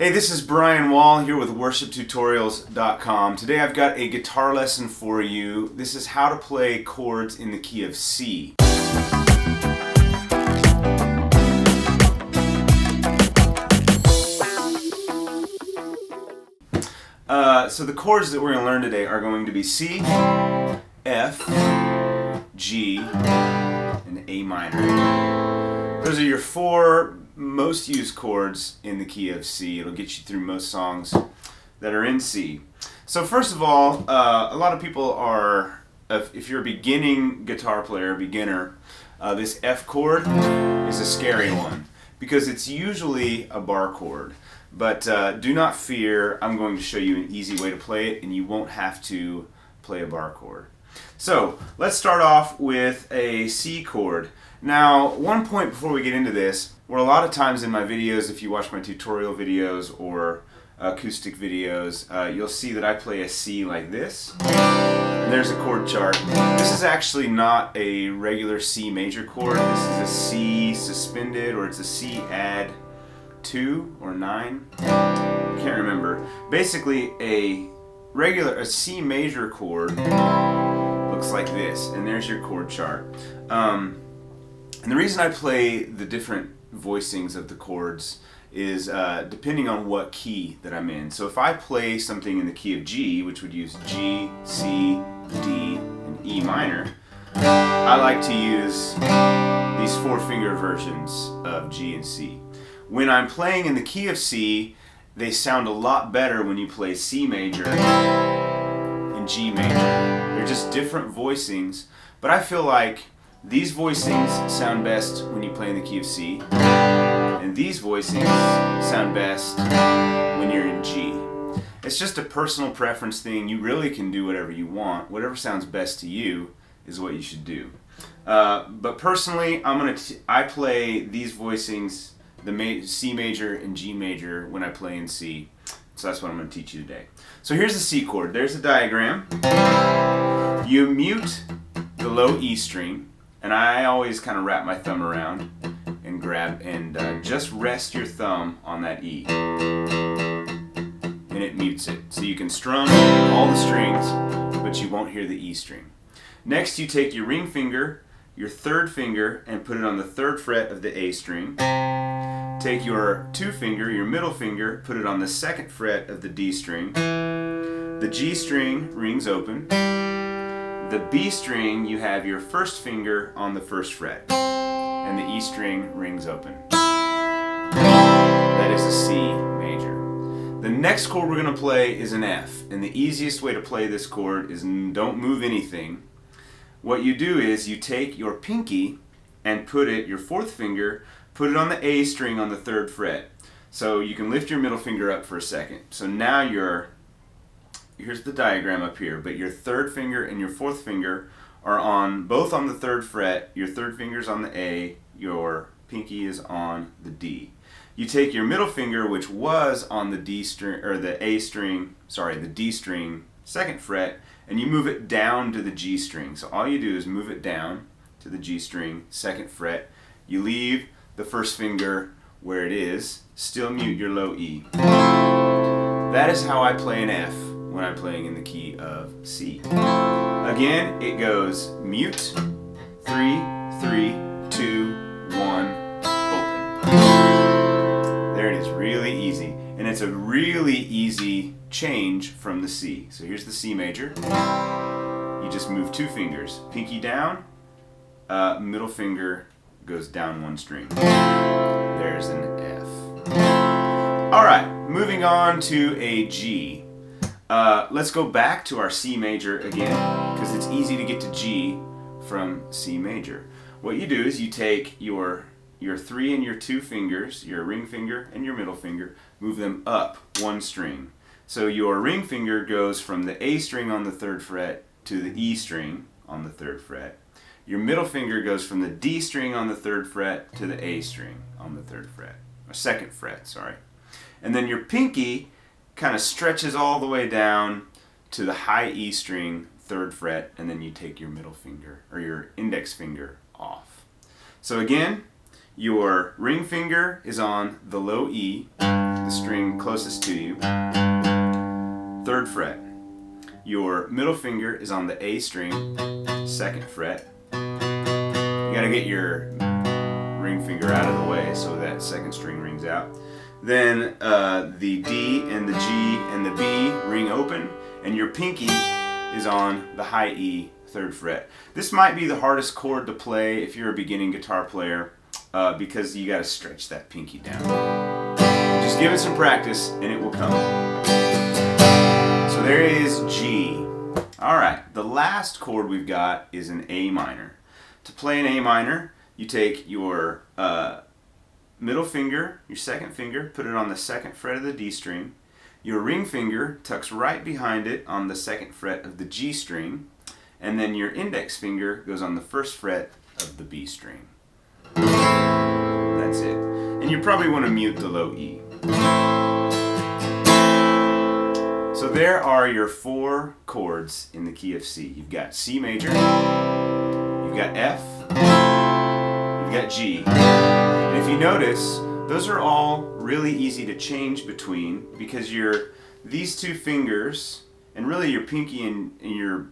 Hey, this is Brian Wall here with worshiptutorials.com. Today I've got a guitar lesson for you. This is how to play chords in the key of C. So the chords that we're going to learn today are going to be C, F, G, and A minor. Those are your four most used chords in the key of C. It'll get you through most songs that are in C. So first of all, a lot of people are, if you're a beginning guitar player, beginner, this F chord is a scary one because it's usually a bar chord. But do not fear, I'm going to show you an easy way to play it and you won't have to play a bar chord. So let's start off with a C chord. Now, one point before we get into this, where a lot of times in my videos, if you watch my tutorial videos or acoustic videos, you'll see that I play a C like this. And there's a chord chart. This is actually not a regular C major chord. This is a C suspended, or it's a C add 2 or 9. I can't remember. Basically, a C major chord looks like this, and there's your chord chart. And the reason I play the different voicings of the chords is depending on what key that I'm in. So if I play something in the key of G, which would use G, C, D, and E minor, I like to use these 4-finger versions of G and C. When I'm playing in the key of C, they sound a lot better when you play C major and G major. They're just different voicings, but I feel like these voicings sound best when you play in the key of C, and these voicings sound best when you're in G. It's just a personal preference thing. You really can do whatever you want. Whatever sounds best to you is what you should do. But personally, I play these voicings, the C major and G major, when I play in C. So that's what I'm going to teach you today. So here's the C chord. There's the diagram. You mute the low E string, and I always kind of wrap my thumb around and grab and just rest your thumb on that E, and it mutes it. So you can strum all the strings, but you won't hear the E string. Next, you take your ring finger, your third finger, and put it on the 3rd fret of the A string. Take your 2 finger, your middle finger, put it on the 2nd fret of the D string. The G string rings open. The B string, you have your 1st finger on the 1st fret, and the E string rings open. That is a C major. The next chord we're going to play is an F, and the easiest way to play this chord is don't move anything. What you do is you take your pinky and put it, your 4th finger, put it on the A string on the 3rd fret. So you can lift your middle finger up for a second. So now here's the diagram up here, but your 3rd finger and your 4th finger are both on the 3rd fret. Your 3rd finger's on the A, your pinky is on the D. You take your middle finger, which was on the D string, or the D string, 2nd fret, and you move it down to the G string. So all you do is move it down to the G string, 2nd fret. You leave the 1st finger where it is, still mute your low E. That is how I play an F when I'm playing in the key of C. Again, it goes mute, 3, 3, 2, 1, open. There it is, really easy. And it's a really easy change from the C. So here's the C major. You just move 2 fingers, pinky down, middle finger goes down 1 string. There's an F. Alright, moving on to a G. Let's go back to our C major again, because it's easy to get to G from C major. What you do is you take your 3 and your 2 fingers, your ring finger and your middle finger, move them up 1 string. So your ring finger goes from the A string on the 3rd fret to the E string on the 3rd fret. Your middle finger goes from the D string on the 3rd fret to the A string on the 3rd fret, or 2nd fret, sorry. And then your pinky kind of stretches all the way down to the high E string, 3rd fret, and then you take your middle finger, or your index finger, off. So again, your ring finger is on the low E, the string closest to you, 3rd fret. Your middle finger is on the A string, 2nd fret. You gotta get your ring finger out of the way so that 2nd string rings out. Then the D and the G and the B ring open, and your pinky is on the high E, 3rd fret. This might be the hardest chord to play if you're a beginning guitar player because you gotta stretch that pinky down. Just give it some practice and it will come. So there is G. Alright, the last chord we've got is an A minor. To play an A minor, you take your middle finger, your 2nd finger, put it on the 2nd fret of the D string. Your ring finger tucks right behind it on the 2nd fret of the G string. And then your index finger goes on the 1st fret of the B string. That's it. And you probably want to mute the low E. So there are your 4 chords in the key of C. You've got C major, you've got F, you've got G. And if you notice, those are all really easy to change between because these 2 fingers, and really your pinky and your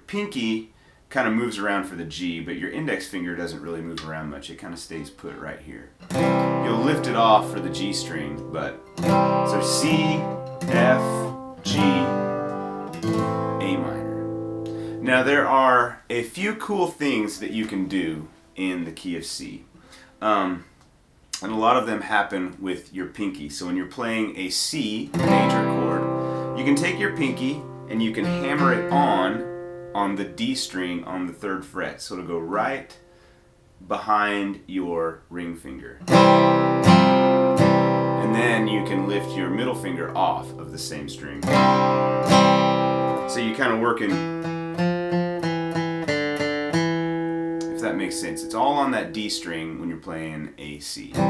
pinky kind of moves around for the G, but your index finger doesn't really move around much. It kind of stays put right here. You'll lift it off for the G string, but so C, F, G, A minor. Now there are a few cool things that you can do in the key of C. And a lot of them happen with your pinky. So when you're playing a C major chord, you can take your pinky and you can hammer it on the D string on the 3rd fret. So it'll go right behind your ring finger. And then you can lift your middle finger off of the same string. So you kind of working, if that makes sense. It's all on that D string when you're playing a C. So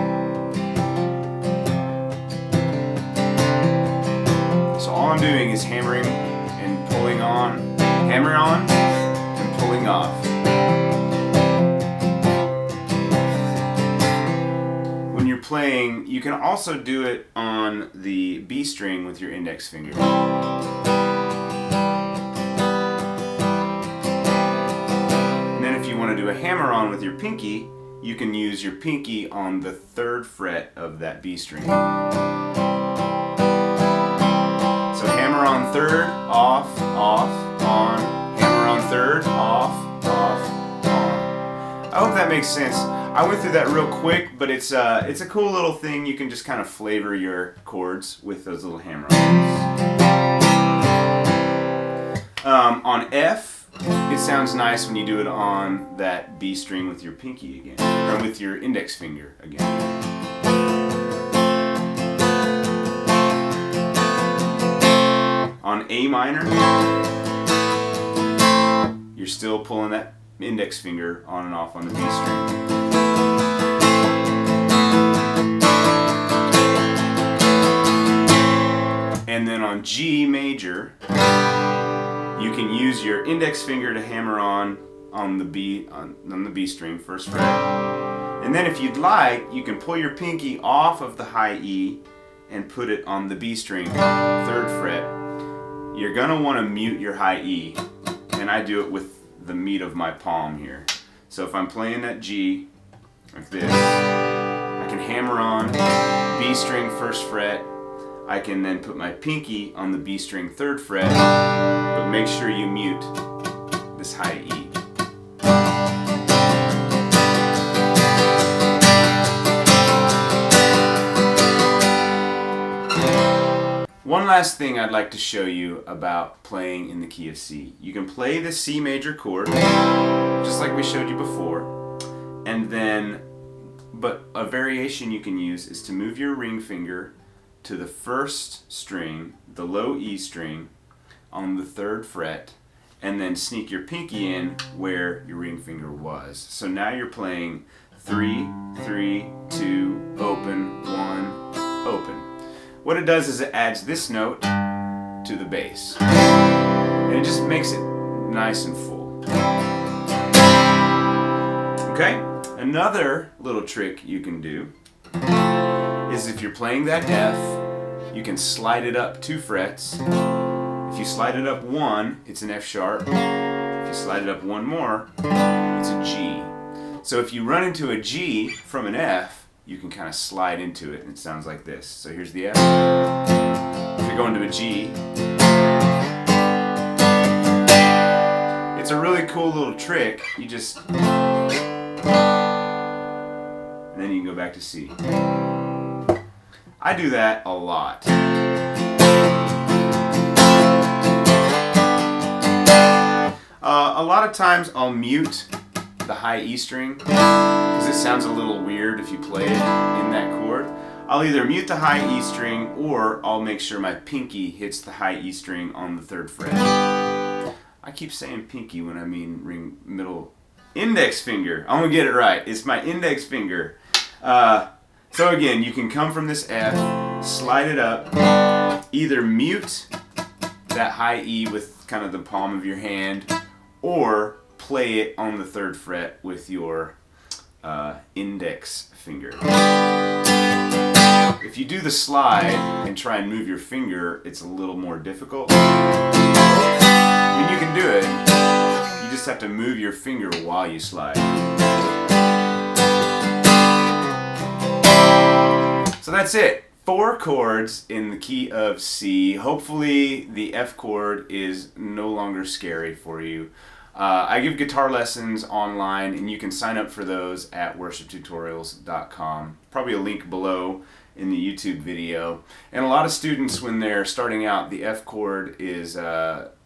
all I'm doing is hammering and pulling on, hammer on and pulling off. When you're playing, you can also do it on the B string with your index finger. And then if you want to do a hammer on with your pinky, you can use your pinky on the 3rd fret of that B string. So hammer on 3rd, off, off, on, hammer on 3rd, off, off, on. I hope that makes sense. I went through that real quick, but it's a cool little thing. You can just kind of flavor your chords with those little hammer-ons. On F, it sounds nice when you do it on that B string with your pinky again, or with your index finger again. On A minor, you're still pulling that index finger on and off on the B string. And then on G major, you can use your index finger to hammer on the B string, 1st fret. And then if you'd like, you can pull your pinky off of the high E and put it on the B string, 3rd fret. You're gonna want to mute your high E, and I do it with the meat of my palm here. So if I'm playing that G like this, I can hammer on B string, 1st fret. I can then put my pinky on the B string, 3rd fret, but make sure you mute this high E. One last thing I'd like to show you about playing in the key of C. You can play the C major chord, just like we showed you before, and then, but a variation you can use is to move your ring finger to the 1st string, the low E string, on the 3rd fret, and then sneak your pinky in where your ring finger was. So now you're playing 3, 3, 2, open, 1, open. What it does is it adds this note to the bass, and it just makes it nice and full. Okay? Another little trick you can do is if you're playing that F, you can slide it up 2 frets. If you slide it up 1, it's an F sharp. If you slide it up 1 more, it's a G. So if you run into a G from an F, you can kind of slide into it, and it sounds like this. So here's the F. If you're going to a G, it's a really cool little trick. You just, and then you can go back to C. I do that a lot. A lot of times I'll mute the high E string because it sounds a little weird if you play it in that chord. I'll either mute the high E string or I'll make sure my pinky hits the high E string on the 3rd fret. I keep saying pinky when I mean ring middle index finger. I'm gonna get it right. It's my index finger. So again, you can come from this F, slide it up, either mute that high E with kind of the palm of your hand, or play it on the 3rd fret with your index finger. If you do the slide and try and move your finger, it's a little more difficult. I mean, you can do it. You just have to move your finger while you slide. So that's it. 4 chords in the key of C. Hopefully the F chord is no longer scary for you. I give guitar lessons online, and you can sign up for those at worshiptutorials.com. Probably a link below in the YouTube video. And a lot of students, when they're starting out, the F chord is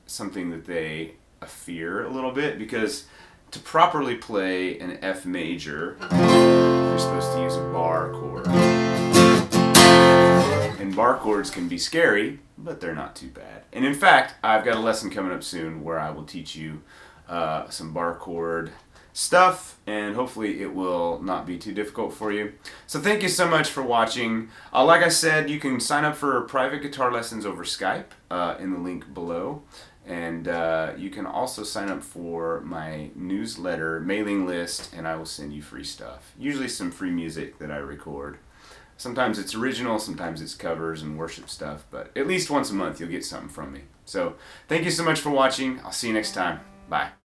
something that they fear a little bit, because to properly play an F major, you're supposed to use a bar chord. And bar chords can be scary, but they're not too bad. And in fact, I've got a lesson coming up soon where I will teach you some bar chord stuff, and hopefully it will not be too difficult for you. So thank you so much for watching. Like I said, you can sign up for private guitar lessons over Skype in the link below. And you can also sign up for my newsletter mailing list, and I will send you free stuff. Usually some free music that I record. Sometimes it's original, sometimes it's covers and worship stuff, but at least once a month you'll get something from me. So thank you so much for watching. I'll see you next time. Bye.